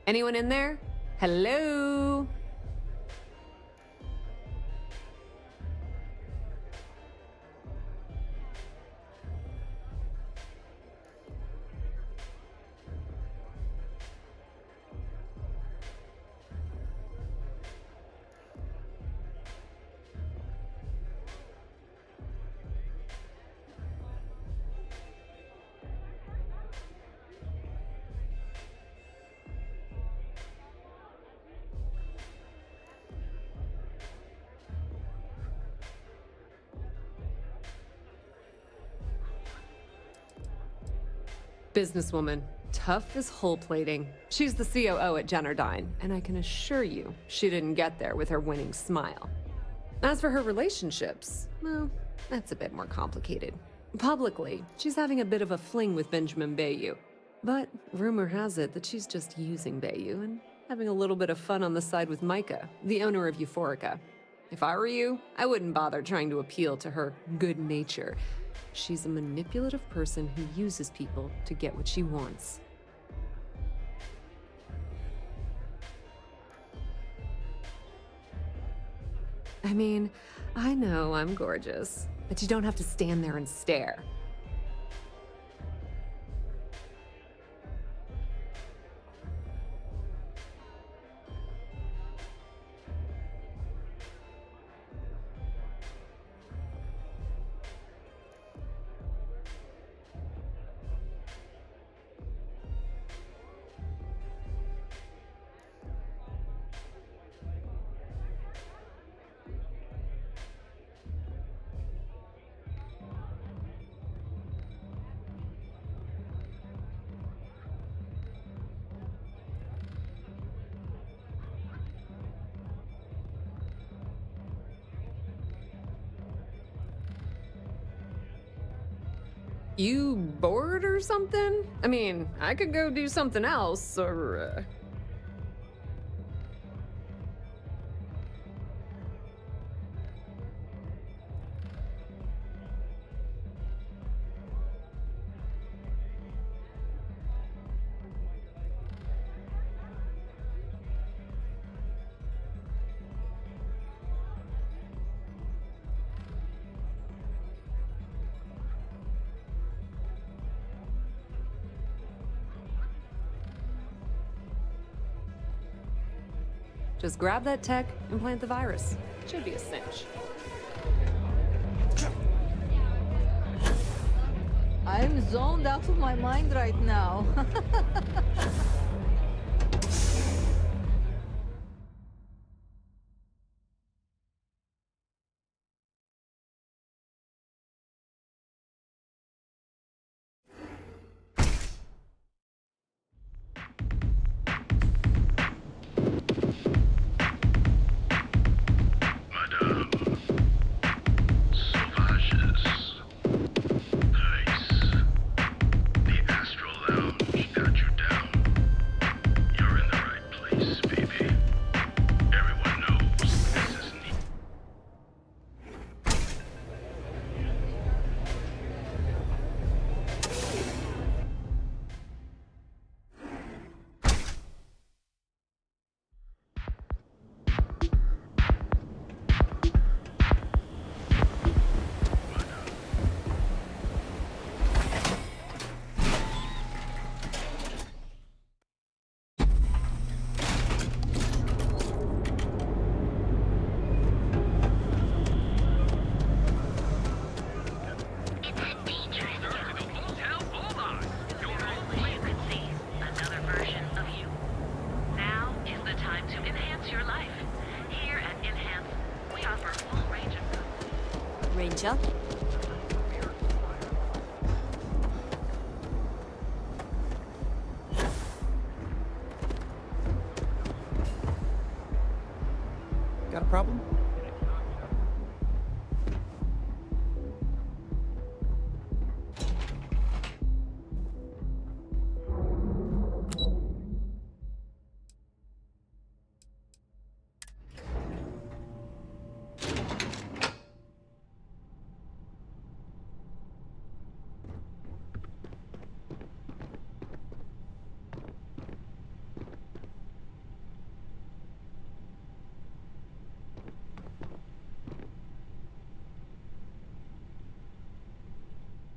Anyone in there? Hello? Businesswoman, tough as hole plating. She's the COO at Jennerdyne, and I can assure you she didn't get there with her winning smile. As for her relationships, well, that's a bit more complicated. Publicly, she's having a bit of a fling with Benjamin Bayou, but rumor has it that she's just using Bayou and having a little bit of fun on the side with Micah, the owner of Euphorica. If I were you, I wouldn't bother trying to appeal to her good nature. She's a manipulative person who uses people to get what she wants. I mean, I know I'm gorgeous, but you don't have to stand there and stare. You bored or something? I mean, I could go do something else, or... Just grab that tech and plant the virus. Should be a cinch. I'm zoned out of my mind right now. Ranger? Got a problem?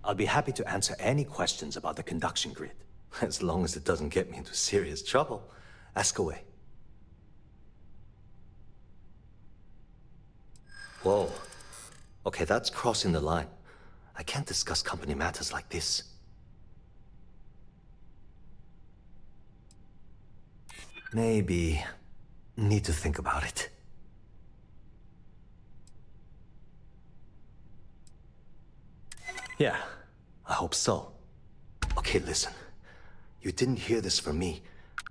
I'll be happy to answer any questions about the conduction grid, as long as it doesn't get me into serious trouble. Ask away. Whoa. Okay, that's crossing the line. I can't discuss company matters like this. Maybe need to think about it. Yeah, I hope so. Okay, listen. You didn't hear this from me,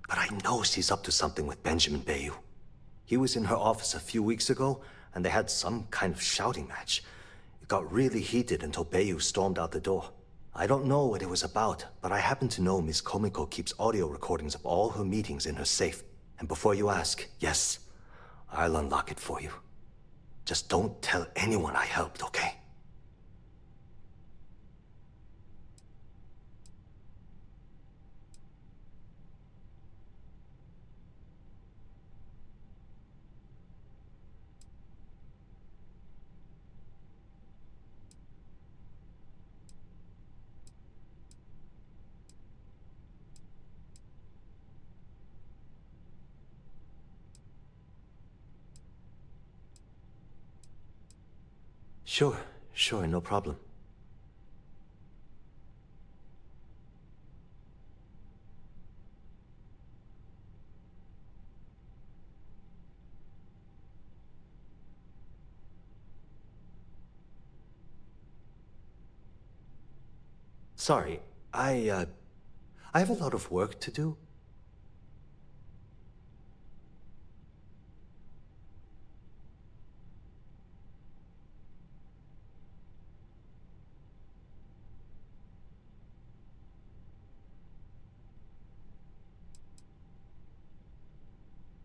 but I know she's up to something with Benjamin Bayou. He was in her office a few weeks ago, and they had some kind of shouting match. It got really heated until Bayou stormed out the door. I don't know what it was about, but I happen to know Miss Komiko keeps audio recordings of all her meetings in her safe. And before you ask, yes, I'll unlock it for you. Just don't tell anyone I helped, okay? Sure, no problem. Sorry, I have a lot of work to do.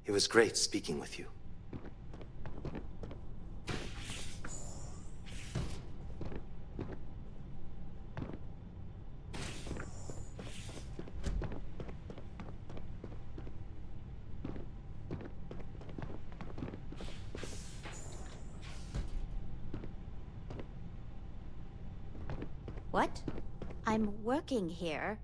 It was great speaking with you. What? I'm working here.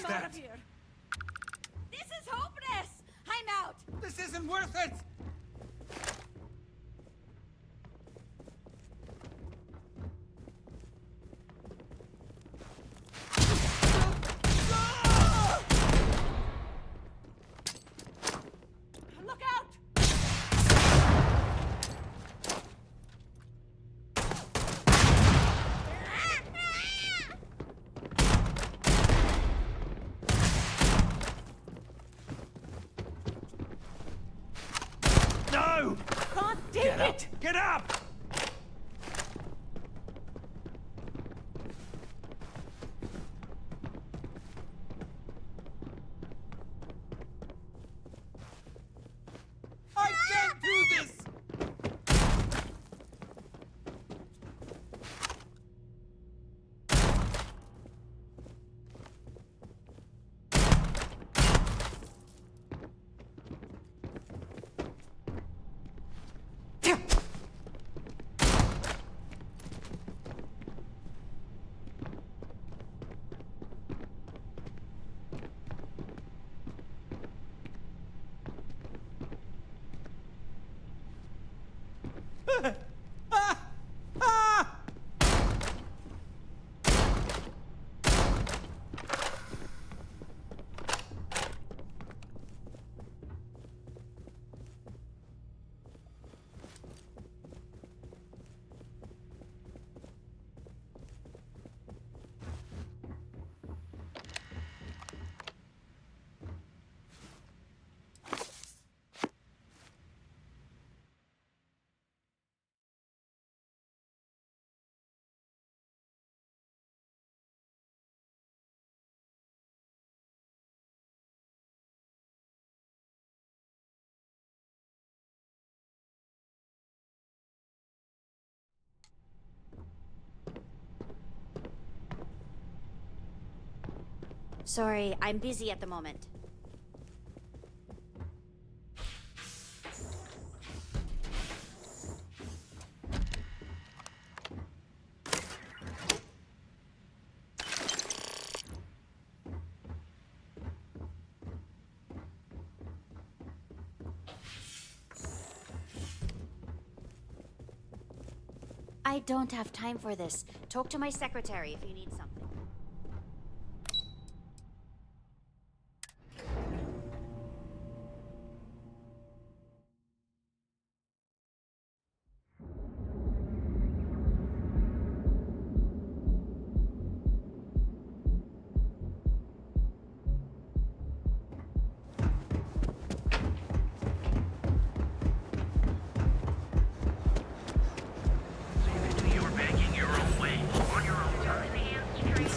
Out of here! This is hopeless! I'm out! This isn't worth it! Look out! No! Can't take it! Get up! I can't do this! Sorry, I'm busy at the moment. I don't have time for this. Talk to my secretary if you need something.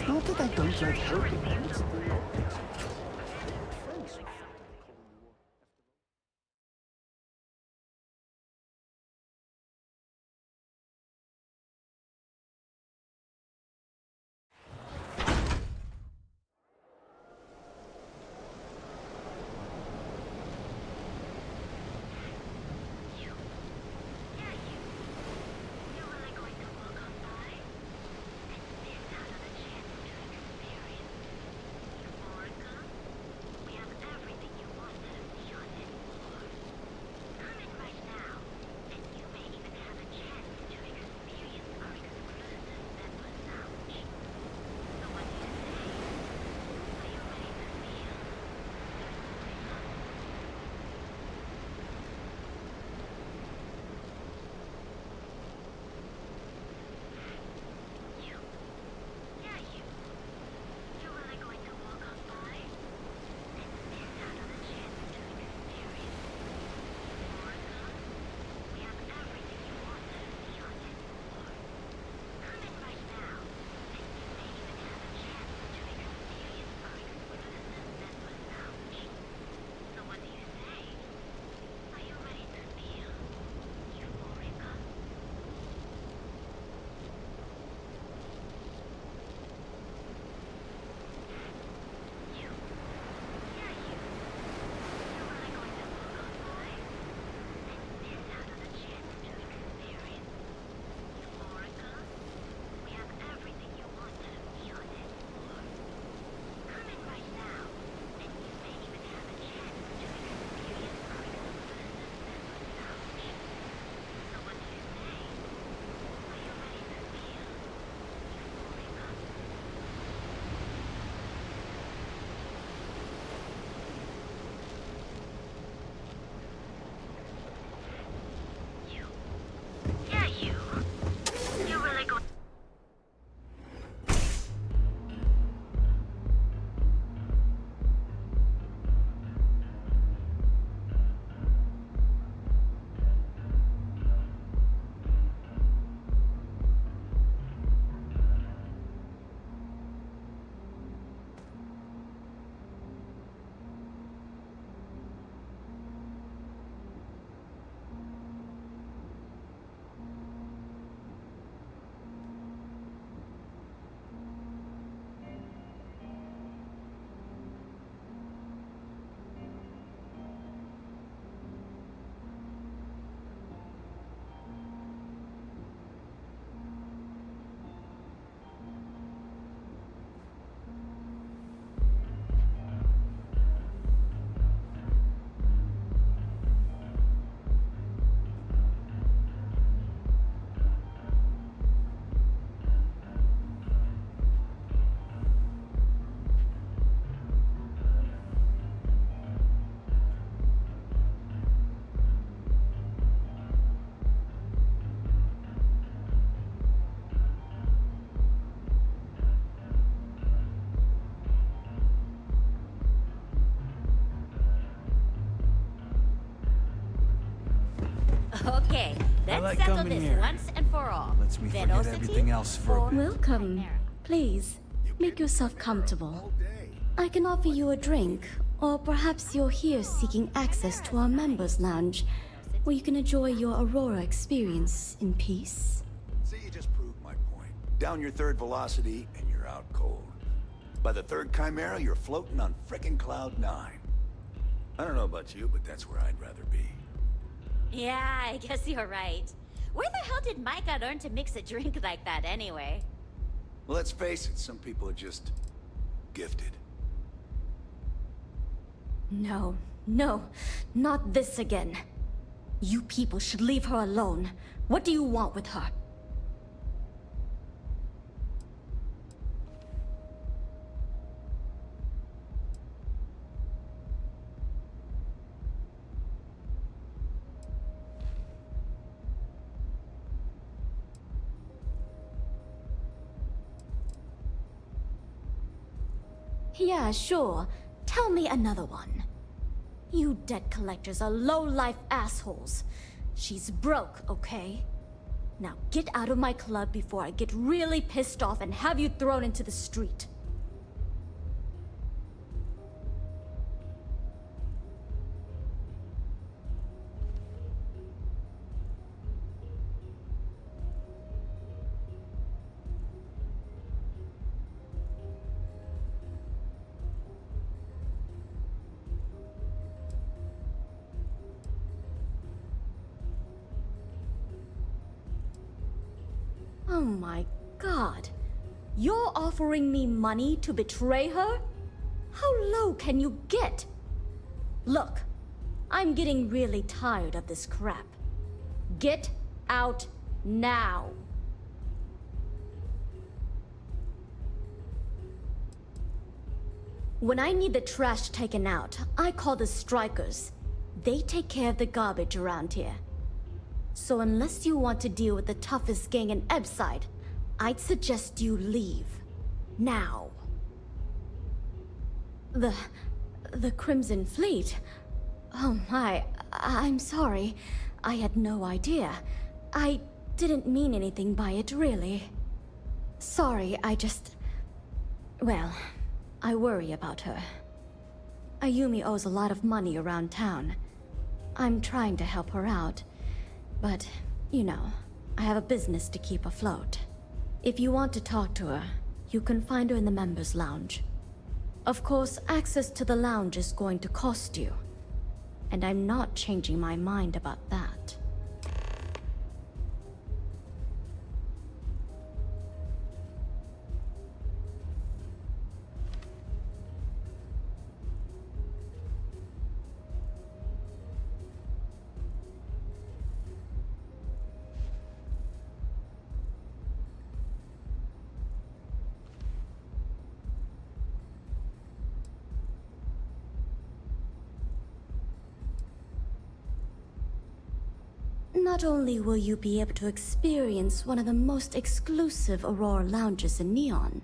Not that I don't like helping them, it's the Okay, let's like settle coming this here. once and for all. Lets me forget Velocity everything else for a or bit. Welcome. chimera? Please, make yourself comfortable. I can offer you a drink, or perhaps you're here seeking access to our members' lounge, where you can enjoy your Aurora experience in peace. See, you just proved my point. Down your third velocity, and you're out cold. By the third Chimera, you're floating on frickin' Cloud 9. I don't know about you, but that's where I'd rather be. Yeah, I guess you're right. Where the hell did Micah learn to mix a drink like that anyway? Well, let's face it, some people are just gifted. No, no, not this again. You people should leave her alone. What do you want with her? Yeah, sure. Tell me another one. You debt collectors are low-life assholes. She's broke, okay? Now get out of my club before I get really pissed off and have you thrown into the street. Oh my god. You're offering me money to betray her? How low can you get? Look, I'm getting really tired of this crap. Get out now. When I need the trash taken out, I call the strikers. They take care of the garbage around here. So unless you want to deal with the toughest gang in Ebside, I'd suggest you leave. Now. The Crimson Fleet? Oh my, I'm sorry. I had no idea. I didn't mean anything by it, really. Sorry, well, I worry about her. Ayumi owes a lot of money around town. I'm trying to help her out. But, you know, I have a business to keep afloat. If you want to talk to her, you can find her in the members' lounge. Of course, access to the lounge is going to cost you. And I'm not changing my mind about that. Not only will you be able to experience one of the most exclusive Aurora lounges in Neon,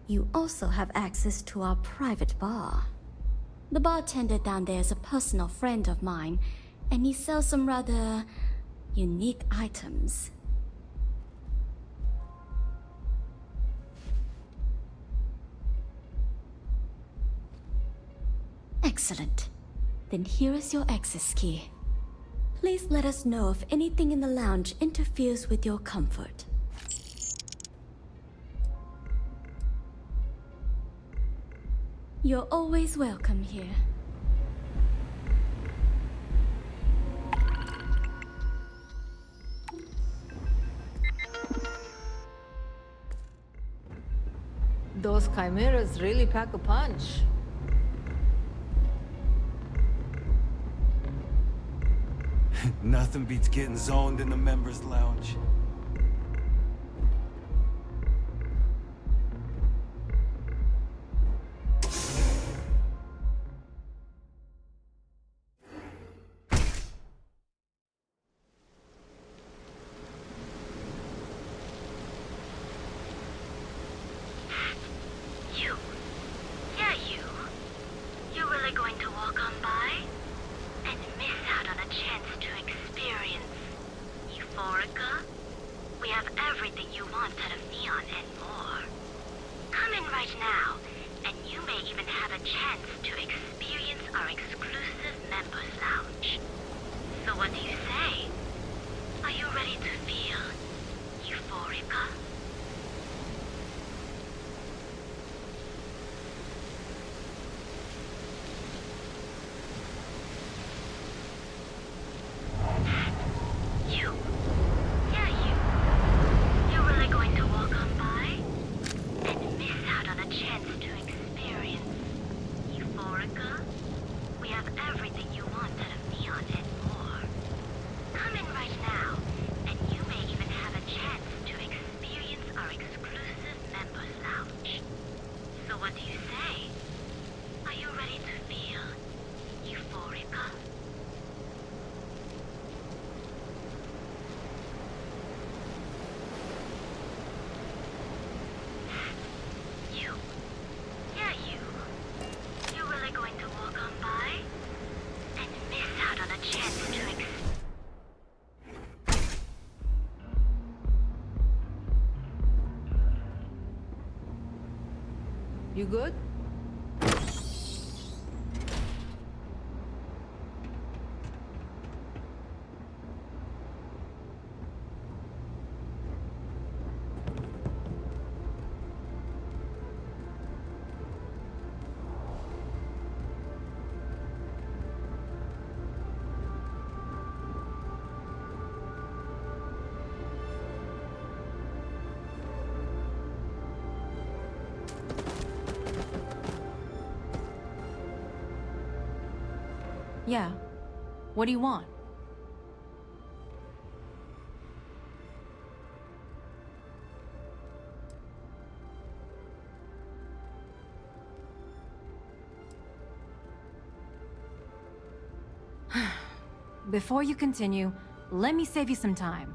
you also have access to our private bar. The bartender down there is a personal friend of mine, and he sells some rather unique items. Excellent. Then here is your access key. Please let us know if anything in the lounge interferes with your comfort. You're always welcome here. Those chimeras really pack a punch. Nothing beats getting zoned in the members' lounge. You. Yeah, you. You're really going to walk on by? And miss out on a chance to experience Euphorica? We have everything you want out of Neon and more. Come in right now, and you may even have a chance to experience our exclusive members lounge. So what do you say? Are you ready to feel Euphorica? You good? Yeah. What do you want? Before you continue, let me save you some time.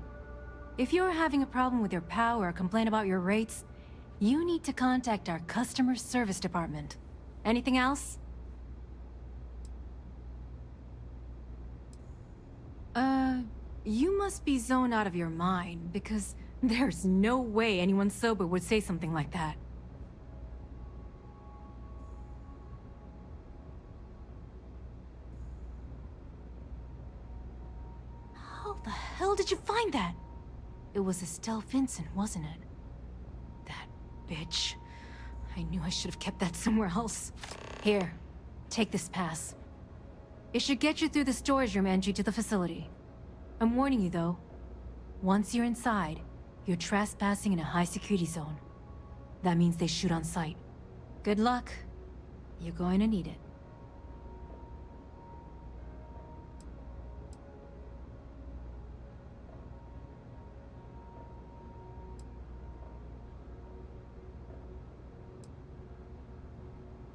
If you're having a problem with your POW or complain about your rates, you need to contact our customer service department. Anything else? You must be zoned out of your mind, because there's no way anyone sober would say something like that. How the hell did you find that? It was Estelle Vincent, wasn't it? That bitch. I knew I should have kept that somewhere else. Here, take this pass. It should get you through the storage room entry to the facility. I'm warning you though, once you're inside, you're trespassing in a high-security zone. That means they shoot on sight. Good luck. You're going to need it.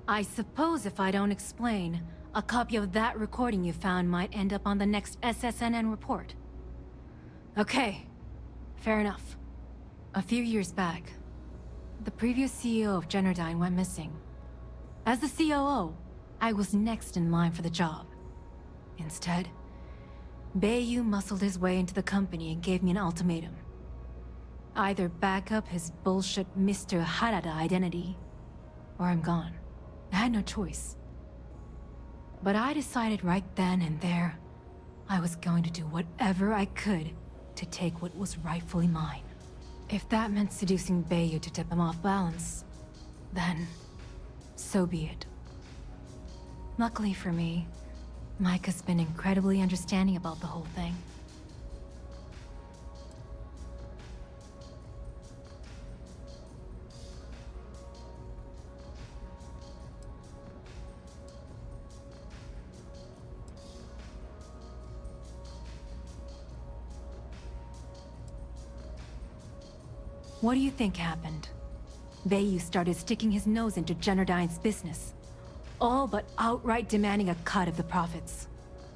I suppose if I don't explain, a copy of that recording you found might end up on the next SSNN report. Okay, fair enough. A few years back, the previous CEO of Generdyne went missing. As the COO, I was next in line for the job. Instead, Bayu muscled his way into the company and gave me an ultimatum. Either back up his bullshit Mr. Harada identity, or I'm gone. I had no choice. But I decided right then and there, I was going to do whatever I could to take what was rightfully mine. If that meant seducing Bayu to tip him off balance, then so be it. Luckily for me, Mike has been incredibly understanding about the whole thing. What do you think happened? Bayu started sticking his nose into Generdyne's business, all but outright demanding a cut of the profits.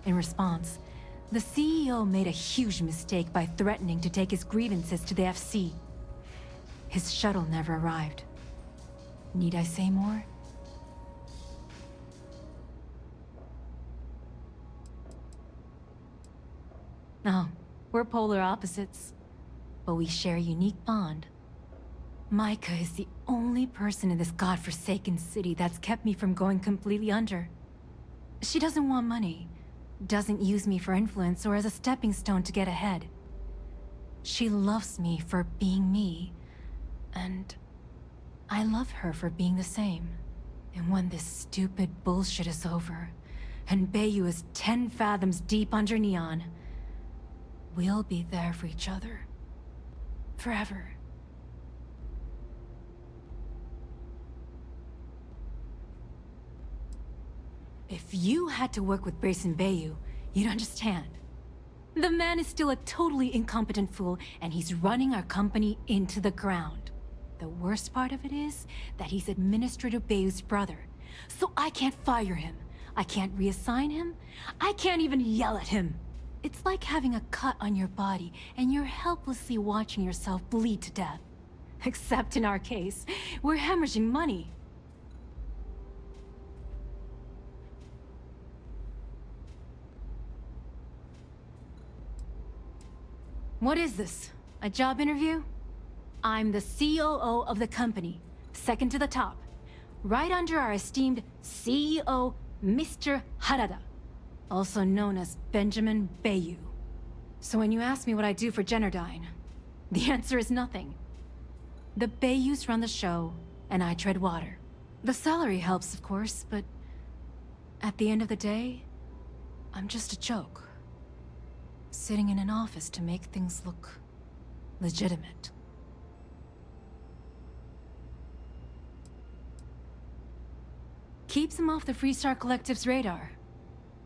In response, the CEO made a huge mistake by threatening to take his grievances to the FC. His shuttle never arrived. Need I say more? No, we're polar opposites, but we share a unique bond. Micah is the only person in this godforsaken city that's kept me from going completely under. She doesn't want money, doesn't use me for influence or as a stepping stone to get ahead. She loves me for being me, and I love her for being the same. And when this stupid bullshit is over, and Bayu is 10 fathoms deep under Neon, we'll be there for each other. Forever. If you had to work with Brayson Bayu, you'd understand. The man is still a totally incompetent fool, and he's running our company into the ground. The worst part of it is that he's Administrator Bayu's brother, so I can't fire him. I can't reassign him. I can't even yell at him. It's like having a cut on your body, and you're helplessly watching yourself bleed to death. Except in our case, we're hemorrhaging money. What is this? A job interview? I'm the COO of the company, second to the top. right under our esteemed CEO, Mr. Harada, also known as Benjamin Bayou. So when you ask me what I do for Generdyne, the answer is nothing. The Bayous run the show, and I tread water. The salary helps, of course, but at the end of the day, I'm just a joke. Sitting in an office to make things look legitimate. Keeps them off the Freestar Collective's radar.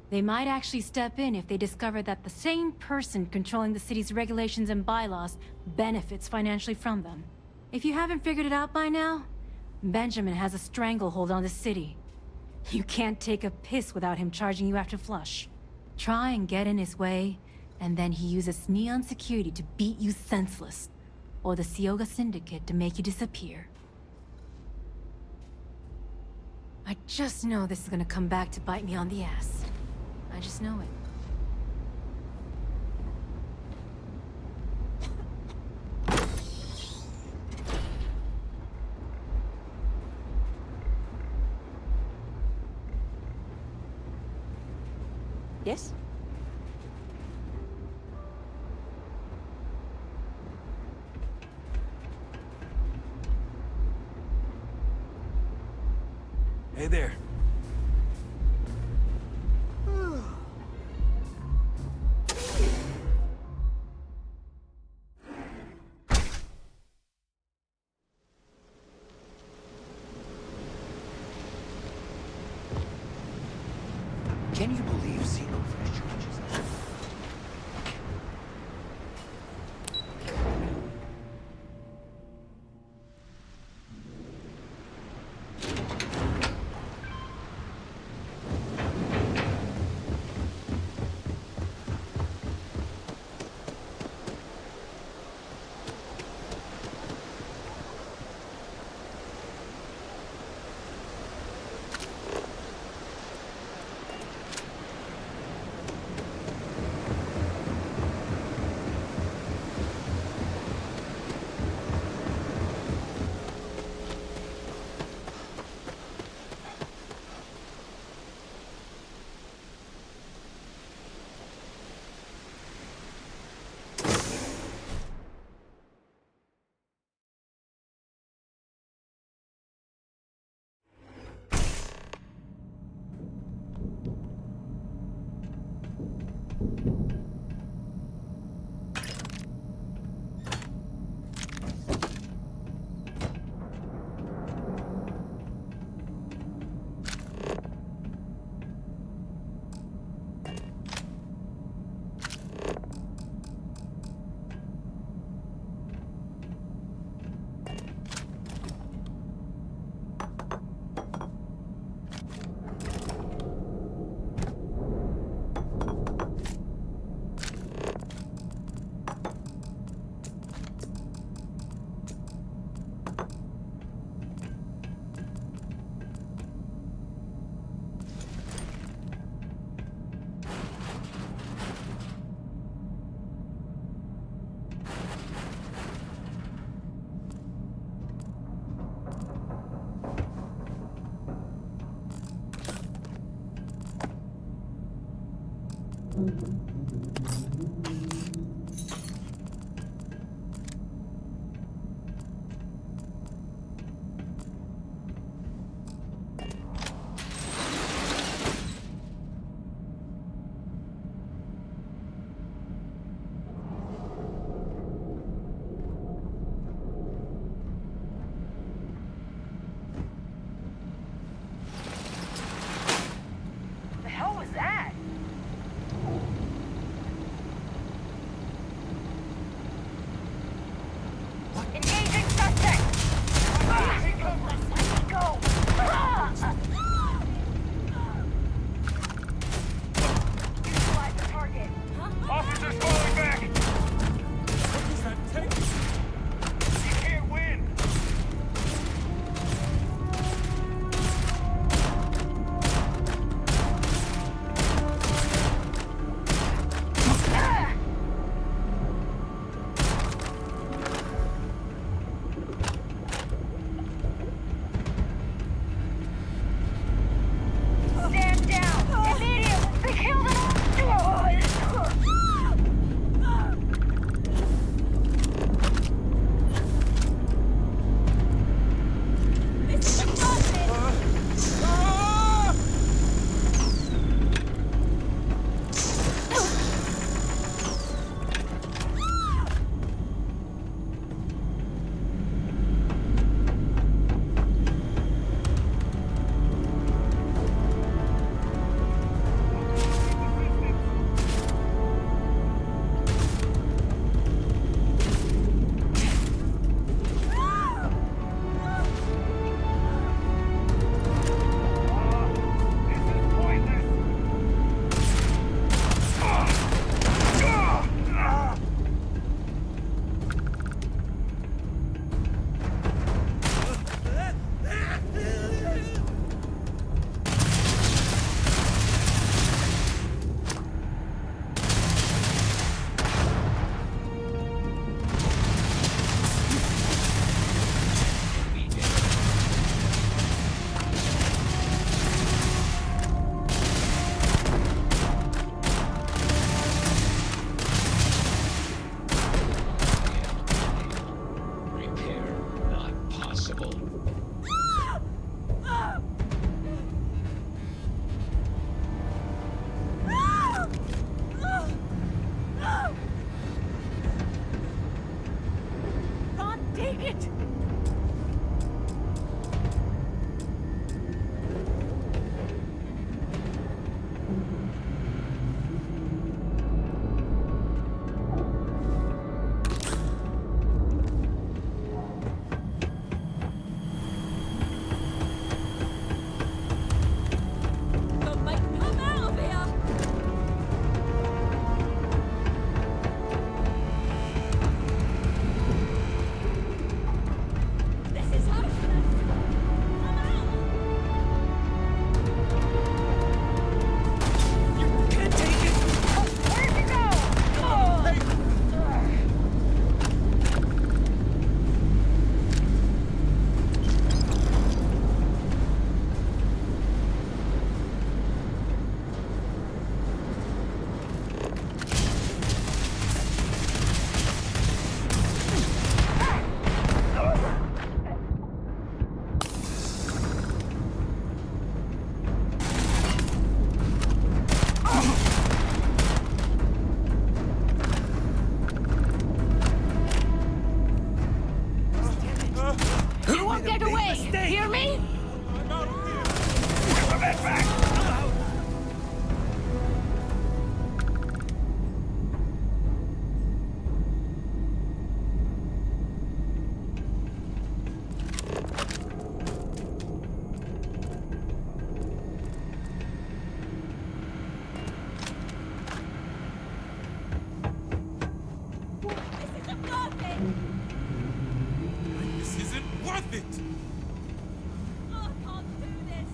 They might actually step in if they discover that the same person controlling the city's regulations and bylaws benefits financially from them. If you haven't figured it out by now, Benjamin has a stranglehold on the city. You can't take a piss without him charging you after flush. Try and get in his way, and then he uses neon security to beat you senseless, or the Sioga Syndicate to make you disappear. I just know this is gonna come back to bite me on the ass. I just know it. Yes? Hey there. Can you believe Xenofish charges that? This isn't worth it! Oh, I can't do this.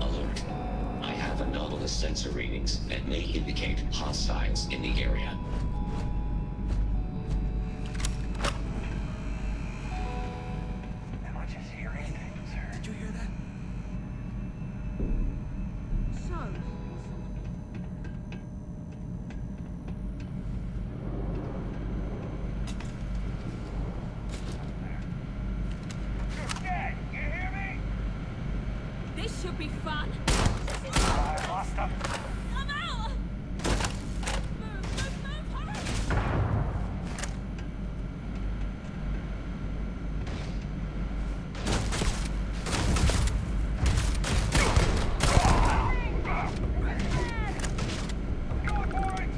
Alert. I have anomalous sensor readings that may indicate hostiles in the area. Am I just hearing things, or... Did you hear that? So, Dad, you hear me? This should be fun. I lost him. I'm out! Move, hurry! Go for it!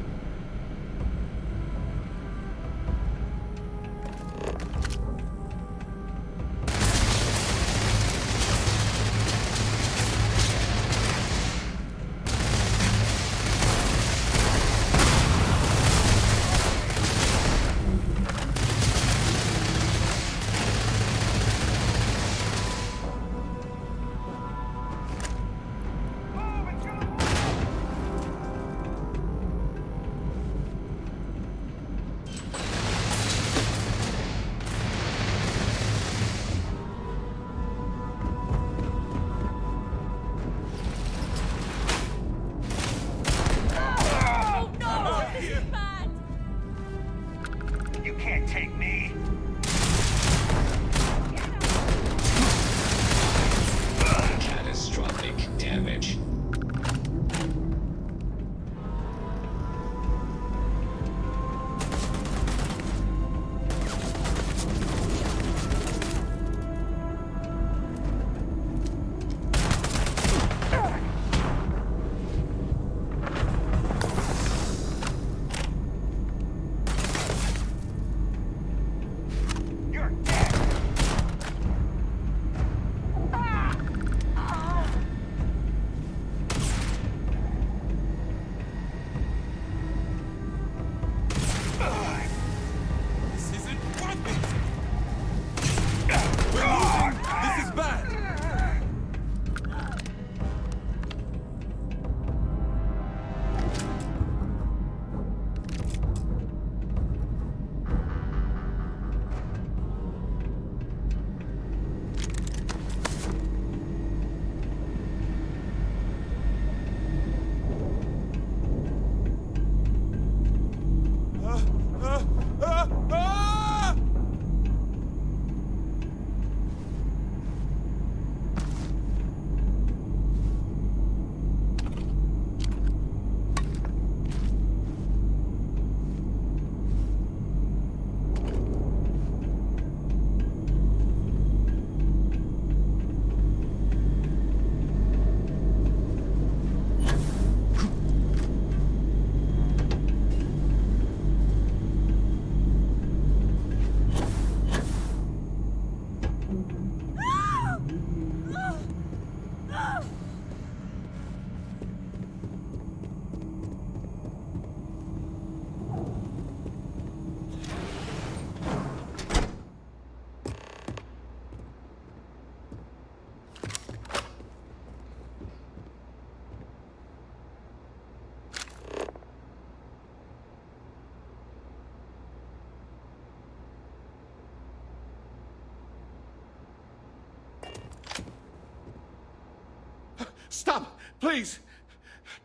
Stop, please.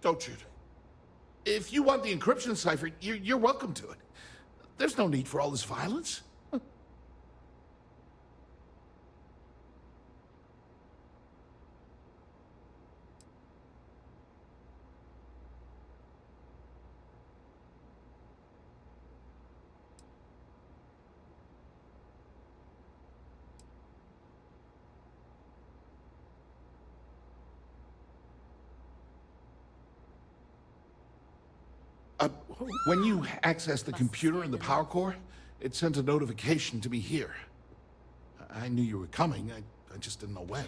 Don't shoot. If you want the encryption cipher, you're welcome to it. There's no need for all this violence. When you access the computer in the power core, it sends a notification to me here. I knew you were coming, I just didn't know when.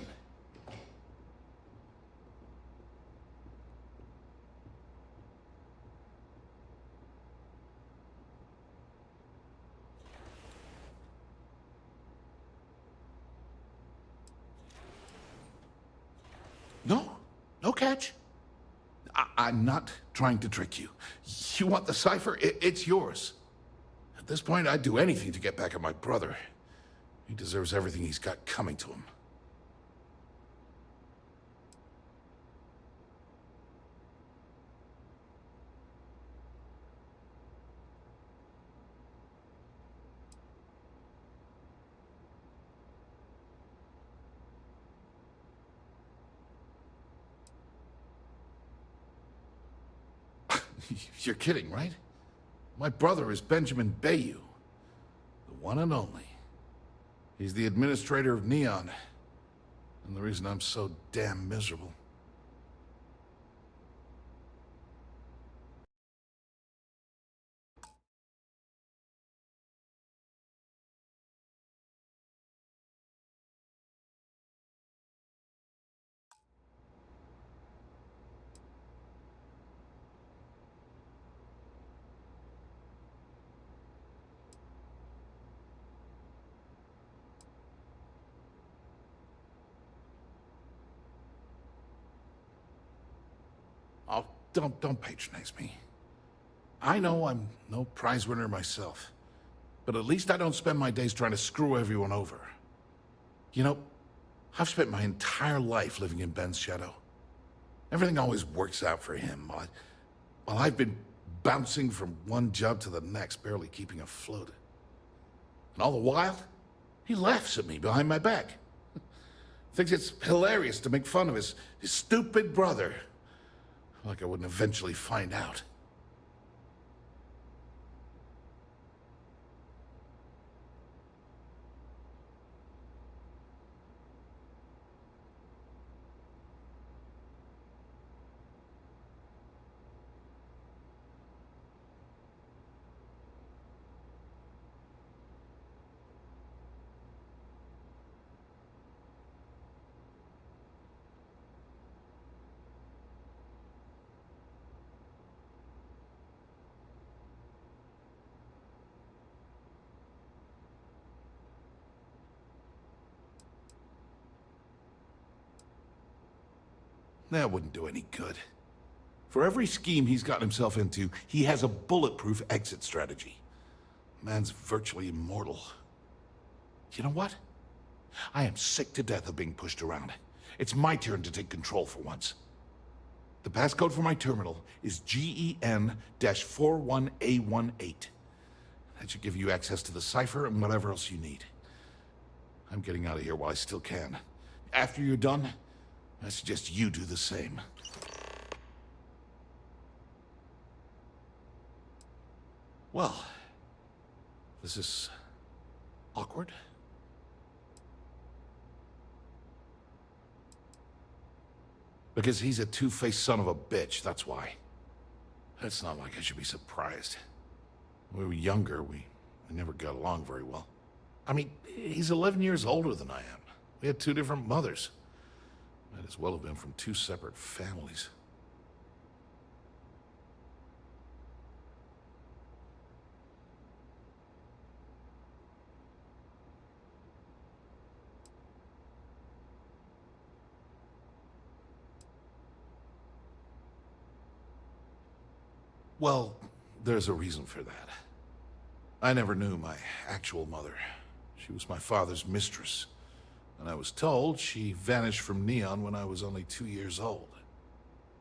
No catch. I'm not trying to trick you. You want the cipher? It's yours. At this point, I'd do anything to get back at my brother. He deserves everything he's got coming to him. You're kidding, right? My brother is Benjamin Bayou, the one and only. He's the administrator of Neon, and the reason I'm so damn miserable. Oh, don't patronize me. I know I'm no prize winner myself, but at least I don't spend my days trying to screw everyone over. You know, I've spent my entire life living in Ben's shadow. Everything always works out for him, while I've been bouncing from one job to the next, barely keeping afloat. And all the while, he laughs at me behind my back. Thinks it's hilarious to make fun of his stupid brother. Like I wouldn't eventually find out. That wouldn't do any good. For every scheme he's gotten himself into, he has a bulletproof exit strategy. Man's virtually immortal. You know what? I am sick to death of being pushed around. It's my turn to take control for once. The passcode for my terminal is GEN-41A18. That should give you access to the cipher and whatever else you need. I'm getting out of here while I still can. After you're done, I suggest you do the same. Well, this is awkward. Because he's a two-faced son of a bitch, that's why. It's not like I should be surprised. When we were younger, we never got along very well. I mean, he's 11 years older than I am. We had two different mothers. Might as well have been from two separate families. Well, there's a reason for that. I never knew my actual mother. She was my father's mistress. and I was told she vanished from Neon when I was only 2 years old.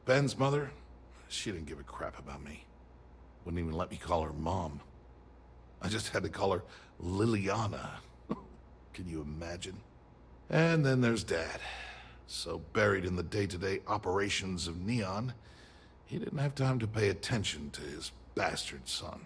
Ben's mother, she didn't give a crap about me. Wouldn't even let me call her Mom. I just had to call her Liliana. Can you imagine? And then there's Dad. So buried in the day-to-day operations of Neon, he didn't have time to pay attention to his bastard son.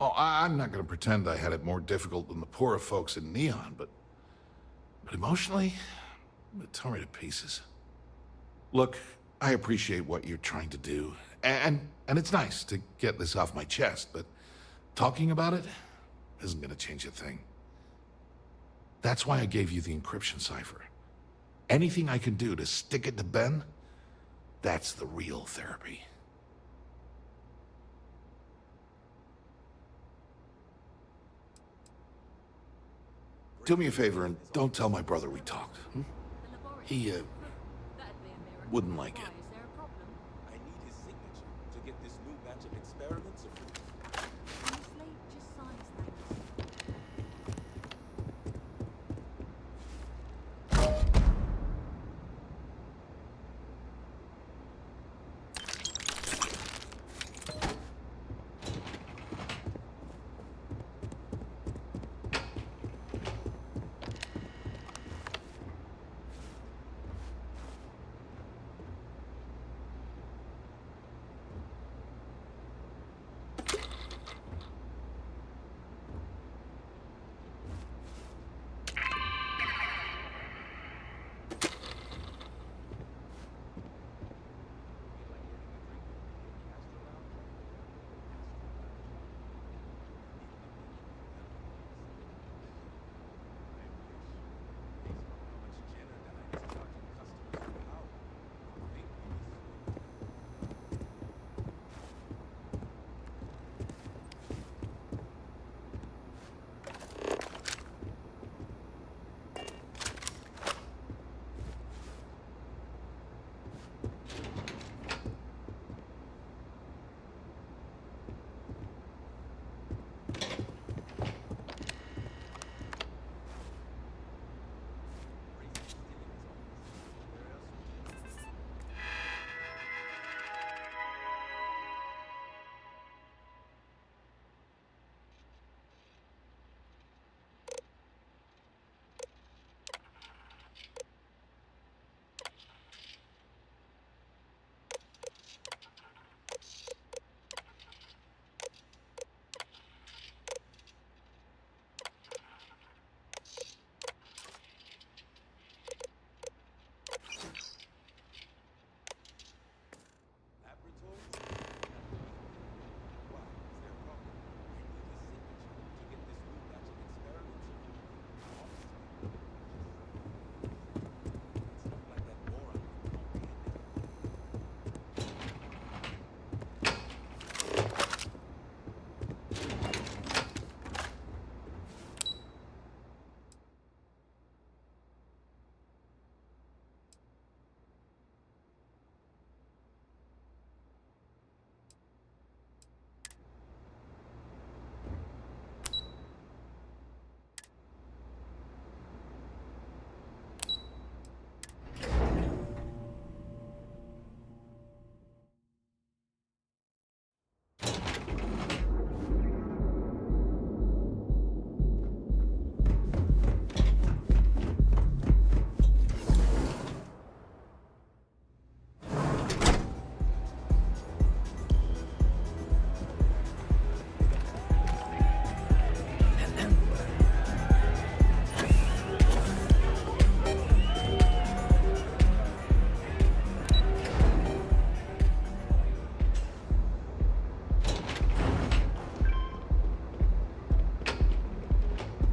Oh, I'm not going to pretend I had it more difficult than the poorer folks in Neon, but emotionally, it tore me to pieces. Look, I appreciate what you're trying to do, and it's nice to get this off my chest, but talking about it isn't going to change a thing. That's why I gave you the encryption cipher. Anything I can do to stick it to Ben, that's the real therapy. Do me a favor and don't tell my brother we talked. He, wouldn't like it. I need his signature to get this new batch of experiments approved.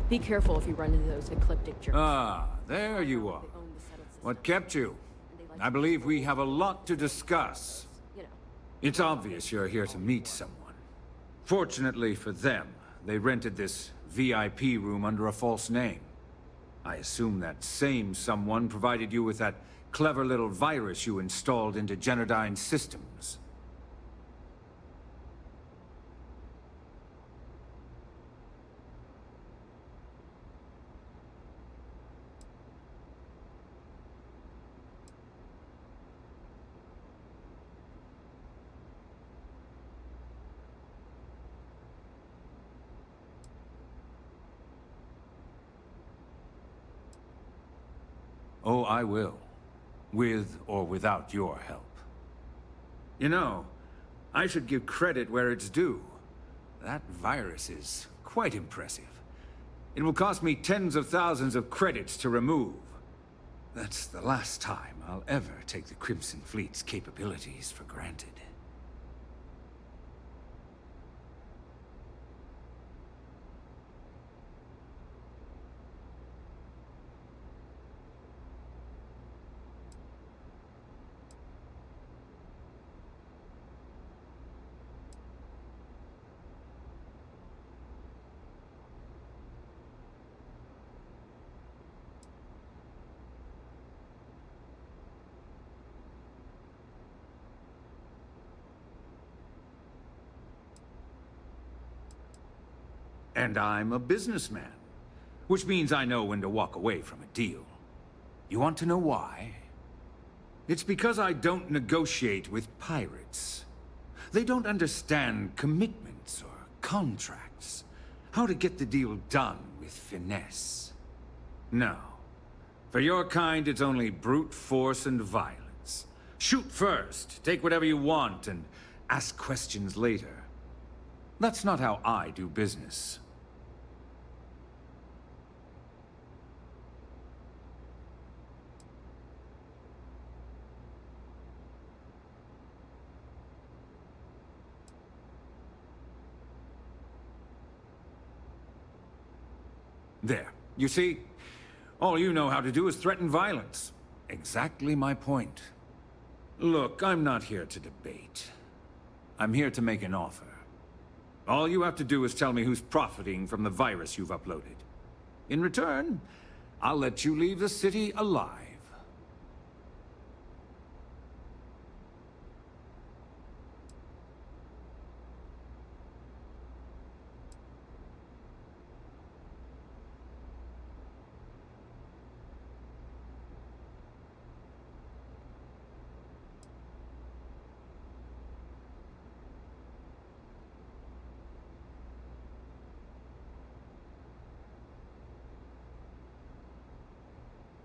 Be careful if you run into those ecliptic jerks. Ah, there you are. What kept you? I believe we have a lot to discuss. It's obvious you're here to meet someone. Fortunately for them, they rented this VIP room under a false name. I assume that same someone provided you with that clever little virus you installed into Generdyne's systems. Oh, I will. With or without your help. You know, I should give credit where it's due. That virus is quite impressive. It will cost me tens of thousands of credits to remove. That's the last time I'll ever take the Crimson Fleet's capabilities for granted. And I'm a businessman, which means I know when to walk away from a deal. You want to know why? It's because I don't negotiate with pirates. They don't understand commitments or contracts, how to get the deal done with finesse. No. For your kind, it's only brute force and violence. Shoot first, take whatever you want, and ask questions later. That's not how I do business. There. You see? All you know how to do is threaten violence. Exactly my point. Look, I'm not here to debate. I'm here to make an offer. All you have to do is tell me who's profiting from the virus you've uploaded. In return, I'll let you leave the city alive.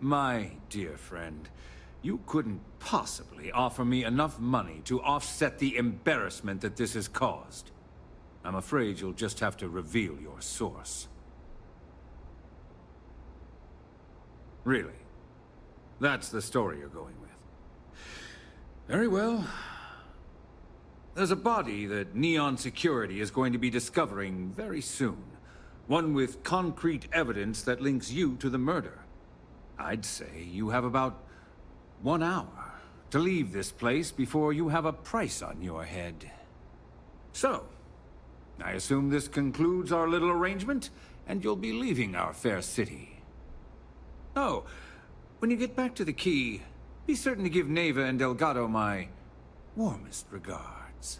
My dear friend, you couldn't possibly offer me enough money to offset the embarrassment that this has caused. I'm afraid you'll just have to reveal your source. Really? That's the story you're going with. Very well. There's a body that Neon Security is going to be discovering very soon. One with concrete evidence that links you to the murder. I'd say you have about 1 hour to leave this place before you have a price on your head. So, I assume this concludes our little arrangement, and you'll be leaving our fair city. Oh, when you get back to the key, be certain to give Neva and Delgado my warmest regards.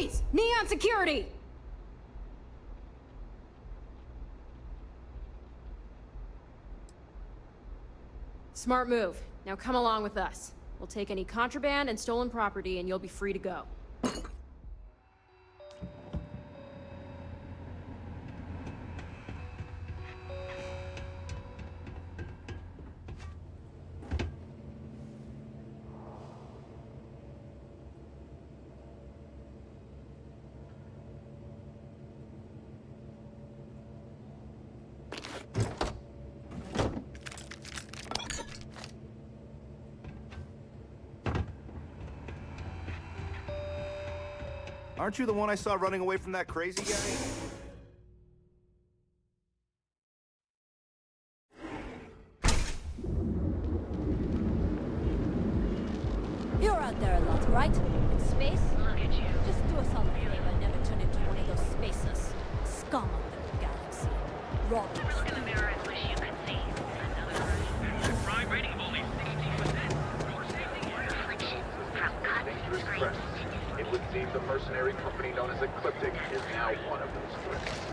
Freeze! Neon security! Smart move. Now come along with us. We'll take any contraband and stolen property and you'll be free to go. Aren't you the one I saw running away from that crazy guy? You're out there a lot, right? In space? Look at you. Just do us all a favor and never turn into one of those spacers. Scum of the galaxy. Robbers. Never look in the mirror and wish you could see another version. Crime rating of only 60%. Friction from constant screens. It would seem the mercenary company known as Ecliptic is now one of those threats.